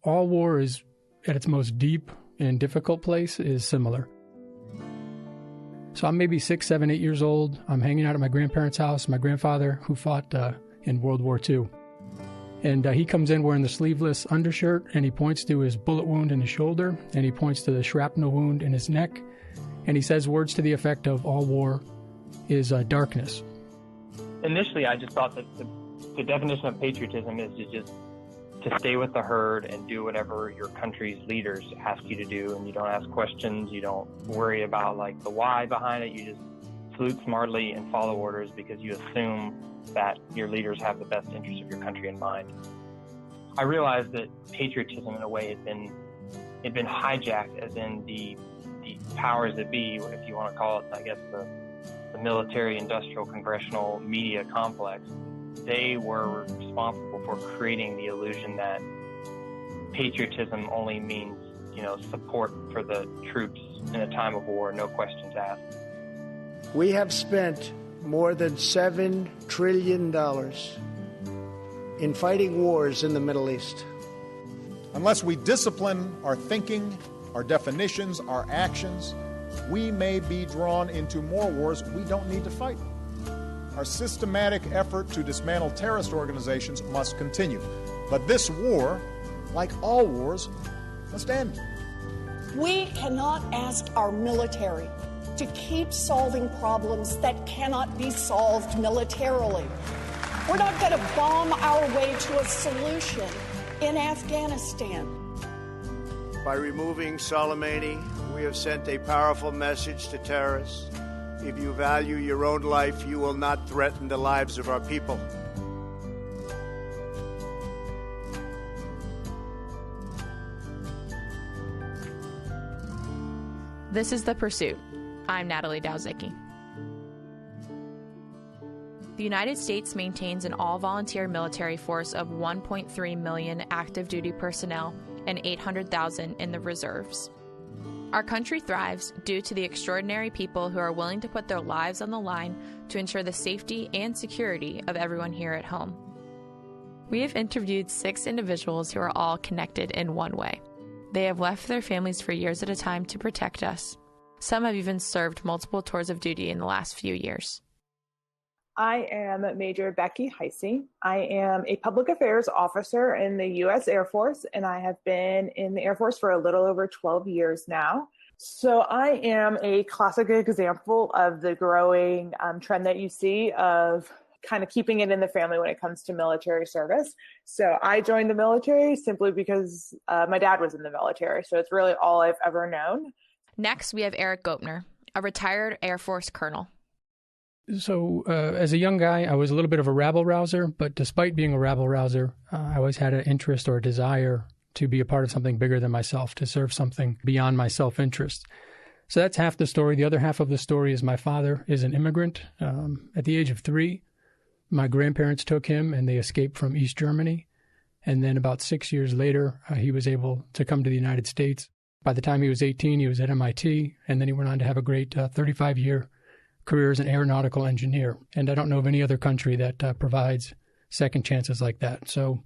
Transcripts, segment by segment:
all war is, at its most deep and difficult place, is similar. So I'm maybe 6, 7, 8 years old. I'm hanging out at my grandparents' house, my grandfather, who fought in World War II. And he comes in wearing the sleeveless undershirt, and he points to his bullet wound in his shoulder, and he points to the shrapnel wound in his neck, and he says words to the effect of, all war is darkness. Initially, I just thought that the definition of patriotism is to stay with the herd and do whatever your country's leaders ask you to do, and you don't ask questions, you don't worry about like the why behind it, you just salute smartly and follow orders because you assume that your leaders have the best interests of your country in mind. I realized that patriotism in a way had been hijacked, as in the powers that be, if you want to call it, I guess, the military, industrial, congressional, media complex. They were responsible for creating the illusion that patriotism only means, support for the troops in a time of war, no questions asked. We have spent more than $7 trillion in fighting wars in the Middle East. Unless we discipline our thinking, our definitions, our actions, we may be drawn into more wars we don't need to fight. Our systematic effort to dismantle terrorist organizations must continue. But this war, like all wars, must end. We cannot ask our military to keep solving problems that cannot be solved militarily. We're not going to bomb our way to a solution in Afghanistan. By removing Soleimani, we have sent a powerful message to terrorists. If you value your own life, you will not threaten the lives of our people. This is The Pursuit. I'm Natalie Dowzicki. The United States maintains an all-volunteer military force of 1.3 million active duty personnel and 800,000 in the reserves. Our country thrives due to the extraordinary people who are willing to put their lives on the line to ensure the safety and security of everyone here at home. We have interviewed 6 individuals who are all connected in one way. They have left their families for years at a time to protect us. Some have even served multiple tours of duty in the last few years. I am Major Becky Heisey. I am a public affairs officer in the U.S. Air Force, and I have been in the Air Force for a little over 12 years now. So I am a classic example of the growing trend that you see of kind of keeping it in the family when it comes to military service. So I joined the military simply because my dad was in the military. So it's really all I've ever known. Next, we have Eric Gopner, a retired Air Force colonel. So as a young guy, I was a little bit of a rabble-rouser, but despite being a rabble-rouser, I always had an interest or a desire to be a part of something bigger than myself, to serve something beyond my self-interest. So that's half the story. The other half of the story is my father is an immigrant. At the age of 3, my grandparents took him and they escaped from East Germany. And then about 6 years later, he was able to come to the United States. By the time he was 18, he was at MIT, and then he went on to have a great 35-year career as an aeronautical engineer. And I don't know of any other country that provides second chances like that. So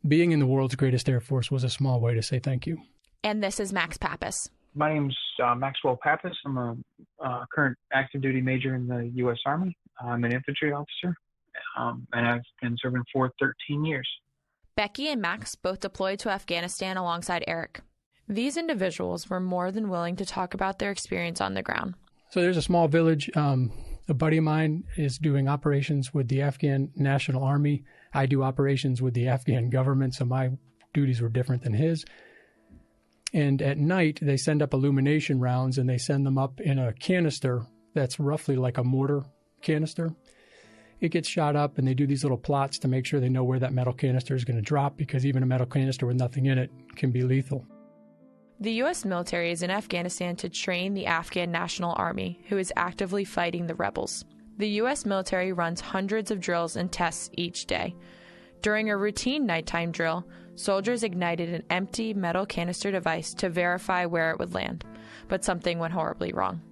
being in the world's greatest Air Force was a small way to say thank you. And this is Max Pappas. My name's Maxwell Pappas. I'm a current active duty major in the U.S. Army. I'm an infantry officer, and I've been serving for 13 years. Becky and Max both deployed to Afghanistan alongside Eric. These individuals were more than willing to talk about their experience on the ground. So there's a small village. A buddy of mine is doing operations with the Afghan National Army. I do operations with the Afghan government, so my duties were different than his. And at night, they send up illumination rounds, and they send them up in a canister that's roughly like a mortar canister. It gets shot up, and they do these little plots to make sure they know where that metal canister is going to drop, because even a metal canister with nothing in it can be lethal. The U.S. military is in Afghanistan to train the Afghan National Army, who is actively fighting the rebels. The U.S. military runs hundreds of drills and tests each day. During a routine nighttime drill, soldiers ignited an empty metal canister device to verify where it would land, but something went horribly wrong.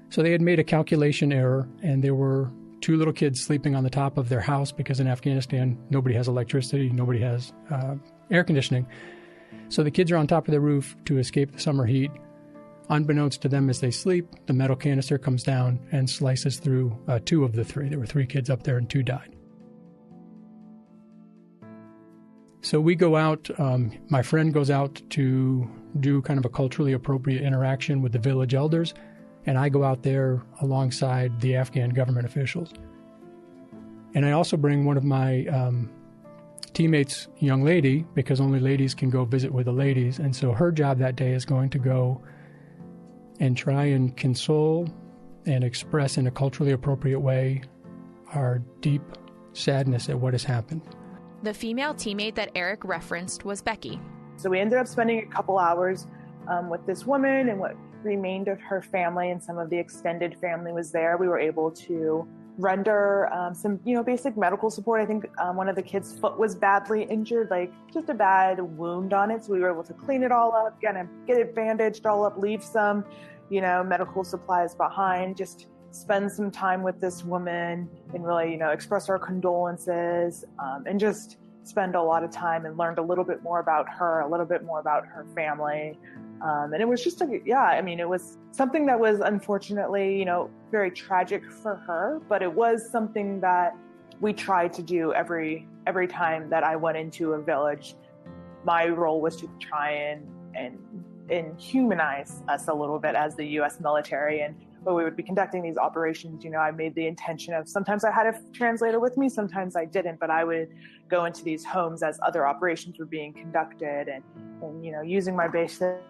So they had made a calculation error, and there were 2 little kids sleeping on the top of their house because in Afghanistan, nobody has electricity, nobody has air conditioning. So the kids are on top of the roof to escape the summer heat. Unbeknownst to them as they sleep, the metal canister comes down and slices through 2 of the 3. There were 3 kids up there and 2 died. So we go out, my friend goes out to do kind of a culturally appropriate interaction with the village elders, and I go out there alongside the Afghan government officials. And I also bring one of my teammates' young lady, because only ladies can go visit with the ladies, and so her job that day is going to go and try and console and express in a culturally appropriate way our deep sadness at what has happened. The female teammate that Eric referenced was Becky. So we ended up spending a couple hours with this woman, and what remained of her family and some of the extended family was there. We were able to render some, basic medical support. I think one of the kids' foot was badly injured, like just a bad wound on it. So we were able to clean it all up, get it bandaged all up, leave some, medical supplies behind, just spend some time with this woman and really, express our condolences, and just spend a lot of time and learned a little bit more about her, a little bit more about her family. And it was just, it was something that was unfortunately, very tragic for her, but it was something that we tried to do every time that I went into a village. My role was to try and humanize us a little bit as the U.S. military. And when we would be conducting these operations, I made the intention of, sometimes I had a translator with me, sometimes I didn't, but I would go into these homes as other operations were being conducted and using my basic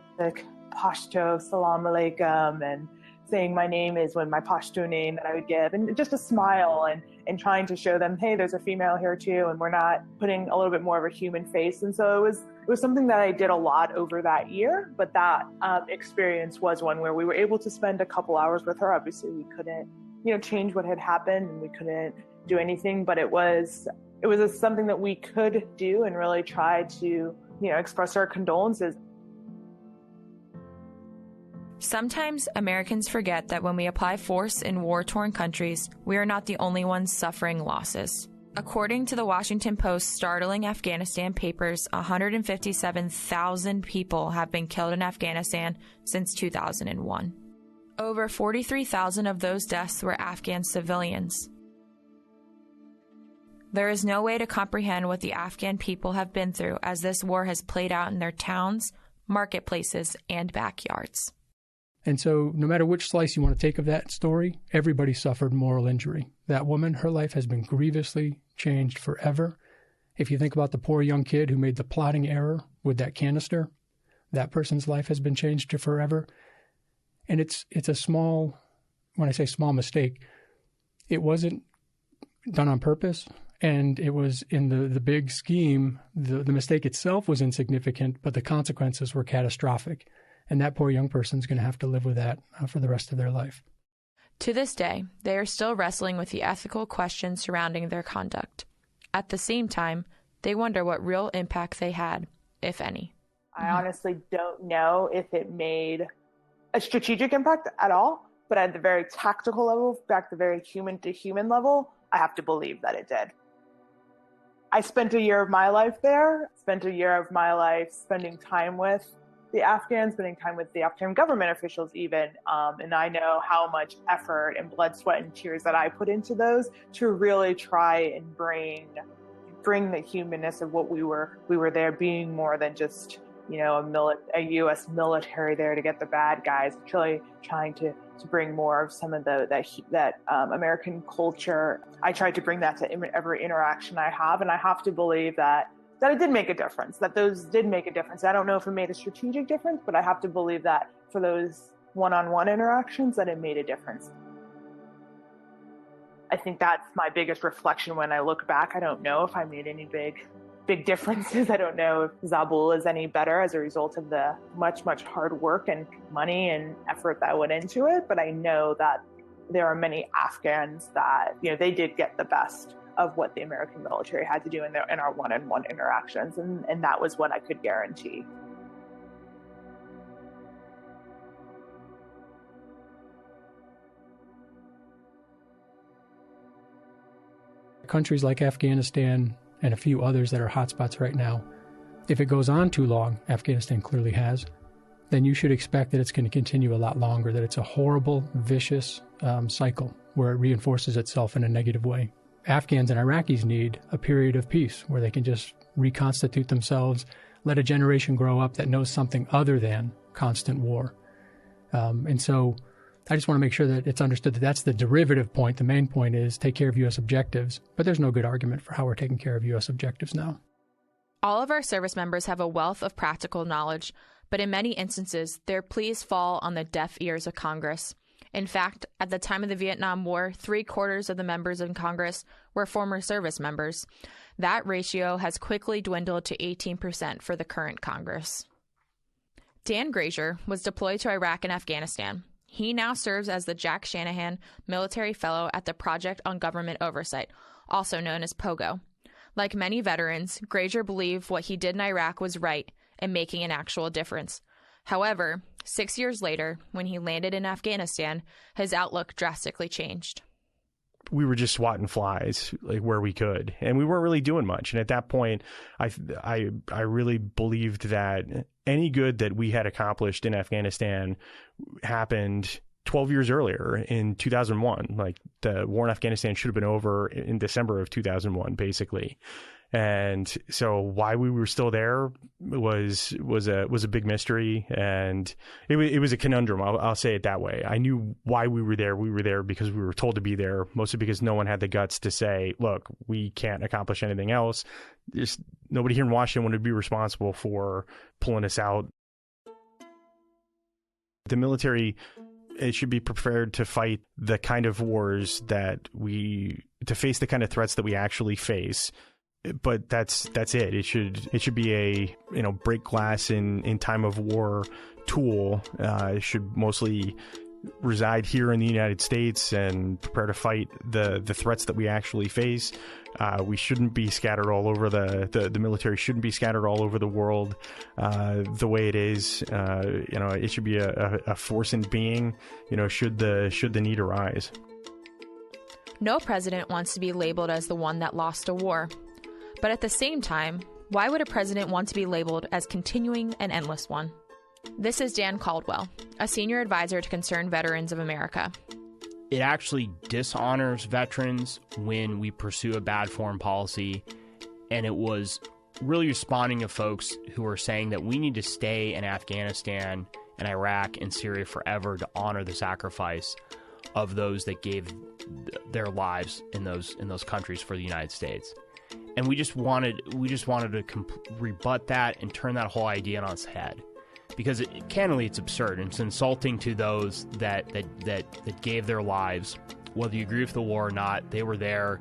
Pashto, Salam Alaikum, and saying my name is my Pashto name that I would give, and just a smile and trying to show them, hey, there's a female here too, and we're not putting a little bit more of a human face. And so it was something that I did a lot over that year, but that experience was one where we were able to spend a couple hours with her. Obviously, we couldn't, change what had happened, and we couldn't do anything, but it was something that we could do and really try to, express our condolences. Sometimes Americans forget that when we apply force in war-torn countries, we are not the only ones suffering losses. According to the Washington Post's startling Afghanistan papers, 157,000 people have been killed in Afghanistan since 2001. Over 43,000 of those deaths were Afghan civilians. There is no way to comprehend what the Afghan people have been through as this war has played out in their towns, marketplaces, and backyards. And so no matter which slice you want to take of that story, everybody suffered moral injury. That woman, her life has been grievously changed forever. If you think about the poor young kid who made the plotting error with that canister, that person's life has been changed to forever. And it's a small, when I say small mistake, it wasn't done on purpose. And it was in the big scheme, the mistake itself was insignificant, but the consequences were catastrophic. And that poor young person's going to have to live with that for the rest of their life. To this day, they are still wrestling with the ethical questions surrounding their conduct. At the same time, they wonder what real impact they had, if any. I honestly don't know if it made a strategic impact at all, but at the very tactical level, back to the very human to human level, I have to believe that it did. I spent a year of my life there, spent a year of my life spending time with the Afghans, spending time with the Afghan government officials even, and I know how much effort and blood, sweat, and tears that I put into those to really try and bring the humanness of what we were there being more than just, a U.S. military there to get the bad guys, really trying to bring more of some of that American culture. I tried to bring that to every interaction I have, and I have to believe that it did make a difference, that those did make a difference. I don't know if it made a strategic difference, but I have to believe that for those one-on-one interactions, that it made a difference. I think that's my biggest reflection when I look back. I don't know if I made any big differences. I don't know if Zabul is any better as a result of the much, much hard work and money and effort that went into it. But I know that there are many Afghans that, they did get the best of what the American military had to do in our one-on-one interactions. And that was what I could guarantee. Countries like Afghanistan and a few others that are hotspots right now If it goes on too long, Afghanistan clearly has, then you should expect that it's going to continue a lot longer, that it's a horrible, vicious cycle where it reinforces itself in a negative way. Afghans and Iraqis need a period of peace where they can just reconstitute themselves, let a generation grow up that knows something other than constant war. And so I just want to make sure that it's understood that that's the derivative point. The main point is take care of U.S. objectives, but there's no good argument for how we're taking care of U.S. objectives now. All of our service members have a wealth of practical knowledge, but in many instances, their pleas fall on the deaf ears of Congress. In fact, at the time of the Vietnam War, 3/4 of the members in Congress were former service members. That ratio has quickly dwindled to 18% for the current Congress. Dan Grazier was deployed to Iraq and Afghanistan. He now serves as the Jack Shanahan Military Fellow at the Project on Government Oversight, also known as POGO. Like many veterans, Grazier believed what he did in Iraq was right and making an actual difference. However, 6 years later, when he landed in Afghanistan, his outlook drastically changed. We were just swatting flies like where we could, and we weren't really doing much. And at that point, I really believed that any good that we had accomplished in Afghanistan happened 12 years earlier in 2001. Like the war in Afghanistan should have been over in December of 2001, basically. And so why we were still there was a big mystery, and it was a conundrum. I'll say it that way. I knew why we were there. We were there because we were told to be there, mostly because no one had the guts to say, look, we can't accomplish anything else. Just nobody here in Washington wanted to be responsible for pulling us out. The military, it should be prepared to fight the kind of wars to face the kind of threats that we actually face. But that's it. It should be a break glass in time of war tool. It should mostly reside here in the United States and prepare to fight the threats that we actually face. We shouldn't be scattered all over the military shouldn't be scattered all over the world the way it is. It should be a force in being. Should the need arise. No president wants to be labeled as the one that lost a war. But at the same time, why would a president want to be labeled as continuing an endless one? This is Dan Caldwell, a senior advisor to Concerned Veterans of America. It actually dishonors veterans when we pursue a bad foreign policy, and it was really responding to folks who are saying that we need to stay in Afghanistan and Iraq and Syria forever to honor the sacrifice of those that gave their lives in those countries for the United States. And we just wanted to rebut that and turn that whole idea on its head, because candidly it's absurd and it's insulting to those that gave their lives, whether you agree with the war or not. They were there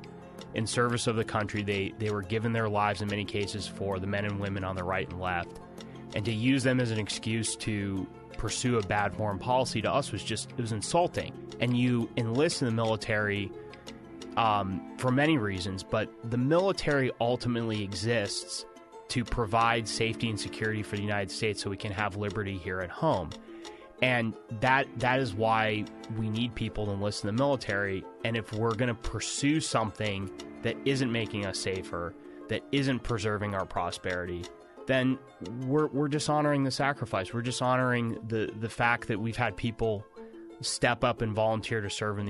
in service of the country. They were given their lives in many cases for the men and women on the right and left, and to use them as an excuse to pursue a bad foreign policy to us was insulting. And you enlist in the military for many reasons, but the military ultimately exists to provide safety and security for the United States so we can have liberty here at home. And that is why we need people to enlist in the military. And if we're going to pursue something that isn't making us safer, that isn't preserving our prosperity, then we're dishonoring the sacrifice. We're dishonoring the fact that we've had people step up and volunteer to serve in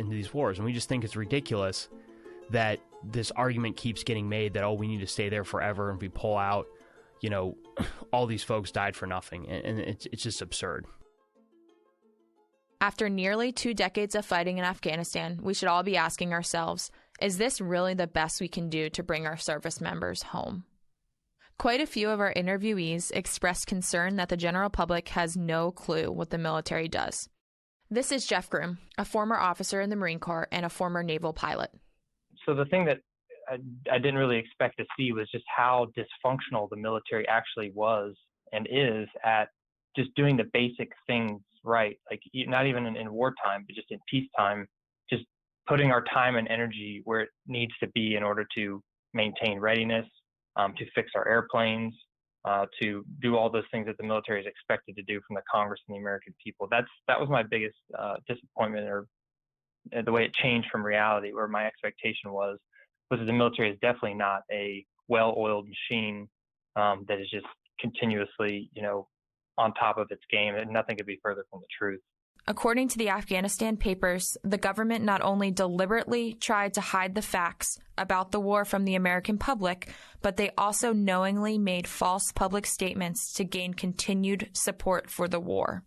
these wars. And we just think it's ridiculous that this argument keeps getting made that, we need to stay there forever, and if we pull out, all these folks died for nothing. And it's just absurd. After nearly 2 decades of fighting in Afghanistan, we should all be asking ourselves, is this really the best we can do to bring our service members home? Quite a few of our interviewees expressed concern that the general public has no clue what the military does. This is Jeff Groom, a former officer in the Marine Corps and a former naval pilot. So the thing that I didn't really expect to see was just how dysfunctional the military actually was and is at just doing the basic things right. Like not even in wartime, but just in peacetime, just putting our time and energy where it needs to be in order to maintain readiness, to fix our airplanes, to do all those things that the military is expected to do from the Congress and the American people. That was my biggest disappointment, or the way it changed from reality, where my expectation was that the military is definitely not a well-oiled machine that is just continuously, on top of its game, and nothing could be further from the truth. According to the Afghanistan papers, the government not only deliberately tried to hide the facts about the war from the American public, but they also knowingly made false public statements to gain continued support for the war.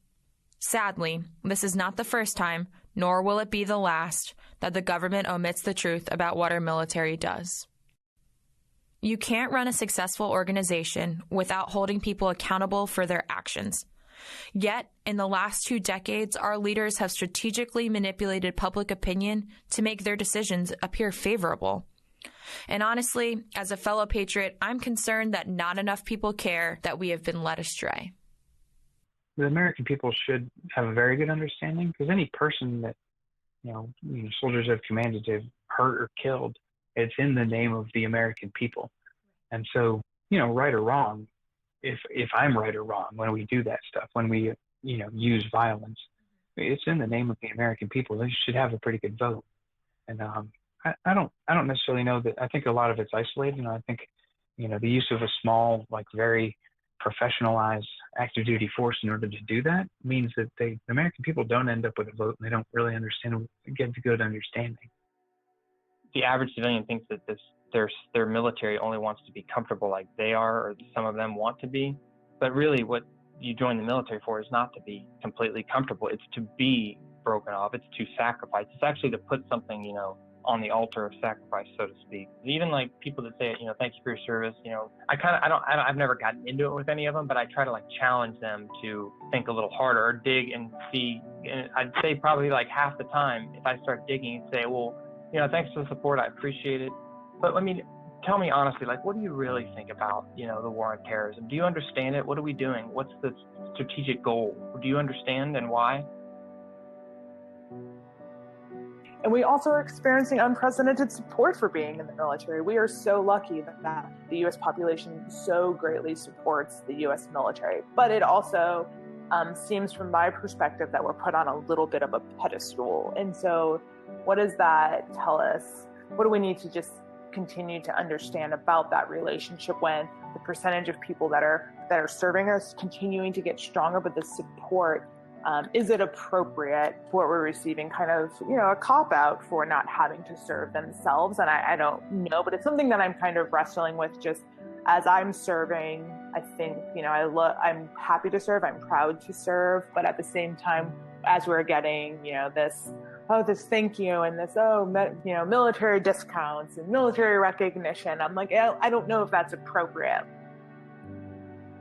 Sadly, this is not the first time, nor will it be the last, that the government omits the truth about what our military does. You can't run a successful organization without holding people accountable for their actions. Yet, in the last 2 decades, our leaders have strategically manipulated public opinion to make their decisions appear favorable. And honestly, as a fellow patriot, I'm concerned that not enough people care that we have been led astray. The American people should have a very good understanding, because any person that, soldiers have commanded to hurt or killed, it's in the name of the American people. And so, right or wrong, if I'm right or wrong when we do that stuff, when we, use violence, it's in the name of the American people. They should have a pretty good vote. And I don't necessarily know that. I think a lot of it's isolated. I think, the use of a small, very professionalized active duty force in order to do that means that the American people don't end up with a vote, and they don't really get a good understanding. The average civilian thinks that their military only wants to be comfortable like they are, or some of them want to be. But really what you join the military for is not to be completely comfortable. It's to be broken off. It's to sacrifice. It's actually to put something, on the altar of sacrifice, so to speak. Even people that say, thank you for your service, I've never gotten into it with any of them, but I try to challenge them to think a little harder or dig and see. And I'd say probably half the time, if I start digging and say, well, thanks for the support, I appreciate it. But tell me honestly, what do you really think about, the war on terrorism? Do you understand it? What are we doing? What's the strategic goal? Do you understand, and why? And we also are experiencing unprecedented support for being in the military. We are so lucky that the U.S. population so greatly supports the U.S. military. But it also seems, from my perspective, that we're put on a little bit of a pedestal. And so what does that tell us? What do we need to just continue to understand about that relationship when the percentage of people that are serving us continuing to get stronger, but the support, is it appropriate for what we're receiving, kind of, a cop-out for not having to serve themselves? And I don't know, but it's something that I'm kind of wrestling with just as I'm serving. I think, I'm happy to serve, I'm proud to serve, but at the same time, as we're getting, this thank you and this, military discounts and military recognition, I'm like, I don't know if that's appropriate.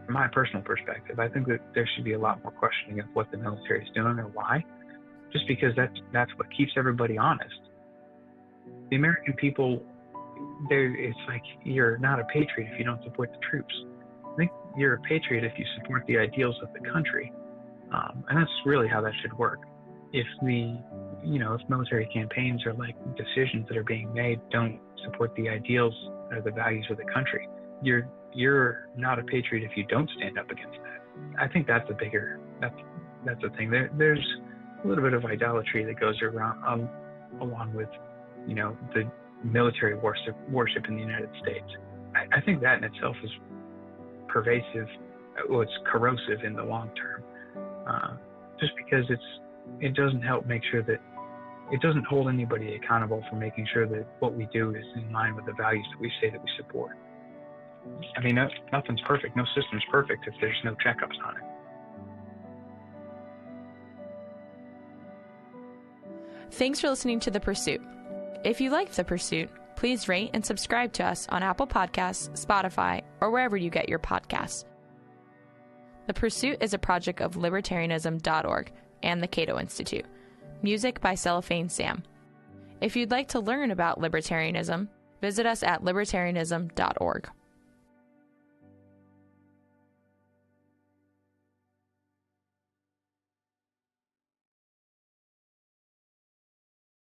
From my personal perspective, I think that there should be a lot more questioning of what the military is doing or why, just because that's what keeps everybody honest. The American people, it's like you're not a patriot if you don't support the troops. I think you're a patriot if you support the ideals of the country, and that's really how that should work. If if military campaigns or decisions that are being made don't support the ideals or the values of the country, you're not a patriot if you don't stand up against that. I think that's the thing. There's a little bit of idolatry that goes around along with, the military worship in the United States. I think that in itself is pervasive. Well, it's corrosive in the long term, just because it doesn't help make sure that it doesn't hold anybody accountable for making sure that what we do is in line with the values that we say that we support. Nothing's perfect. No system's perfect if there's no checkups on it. Thanks for listening to The Pursuit. If you liked The Pursuit, please rate and subscribe to us on Apple Podcasts, Spotify, or wherever you get your podcasts. The Pursuit is a project of libertarianism.org and the Cato Institute. Music by Cellophane Sam. If you'd like to learn about libertarianism, visit us at libertarianism.org.